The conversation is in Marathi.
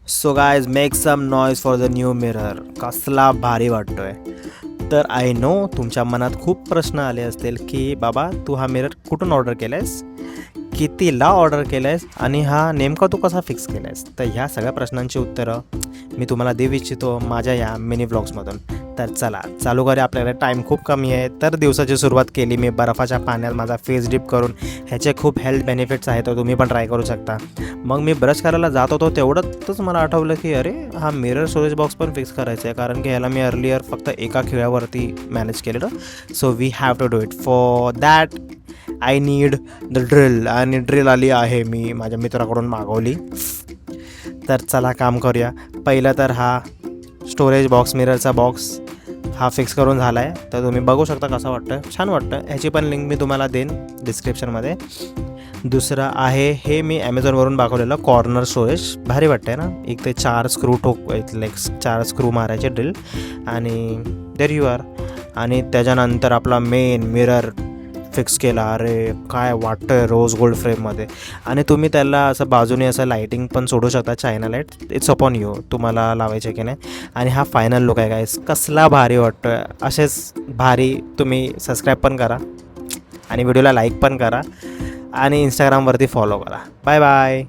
So guys make some noise for the new mirror. कसला भारी वाटतोय. तर आय नो तुमच्या मनात खूप प्रश्न आले असतील की बाबा तू हा मिरर कुठून ऑर्डर केला आहेस, कितीला ऑर्डर केला आहेस आणि हा नेमका तू कसा फिक्स केला आहेस. तर ह्या सगळ्या प्रश्नांची उत्तरं मी तुम्हाला देऊ इच्छितो माझ्या या मिनी व्लॉग्समधून. तर चला चालू करूया. आपल्याकडे टाईम खूप कमी आहे. तर दिवसाची सुरुवात केली मी बर्फाच्या पाण्यात माझा फेस डिप करून. ह्याचे खूप हेल्थ बेनिफिट्स आहेत, तर तुम्ही पण ट्राय करू शकता. मग मी ब्रश करायला जात होतो तेवढंच मला आठवलं की अरे हा मिरर स्टोरेज बॉक्स पण फिक्स करायचा आहे, कारण की ह्याला मी अर्लियर फक्त एका खिळ्यावरती मॅनेज केलेलं. So we have to do it. For that I need the drill, आणि ड्रिल आली आहे, मी माझ्या मित्राकडून मागवली. तर चला काम करूया. पहिलं तर हा स्टोरेज बॉक्स, मिररचा बॉक्स हा फिक्स करून झाला आहे. तर तुम्ही बघू शकता कसं वाटतं. छान वाटतं. ह्याची पण लिंक मी तुम्हाला देईन डिस्क्रिप्शनमध्ये. दुसरं आहे हे मी ॲमेझॉनवरून मागवलेलं कॉर्नर स्टोरेज. भारी वाटतं आहे ना. एक ते 4 स्क्रू लाईक 4 स्क्रू मारायचे ड्रिल, आणि देर यू आर. आणि त्याच्यानंतर आपला मेन मिरर फिक्स केला. अरे काय वाटतं आहे रोज गोल्ड फ्रेममध्ये. आणि तुम्ही त्याला असं बाजूने असं लाईटिंग पण सोडू शकता, China light. It's upon you, तुम्हाला लावायचे की नाही. आणि हा फायनल लुक आहे गाईस. कसला भारी वाटतो आहे. असेच भारी तुम्ही सबस्क्राईब पण करा आणि व्हिडिओला लाईक पण करा आणि इंस्टाग्रामवरती फॉलो करा. Bye bye.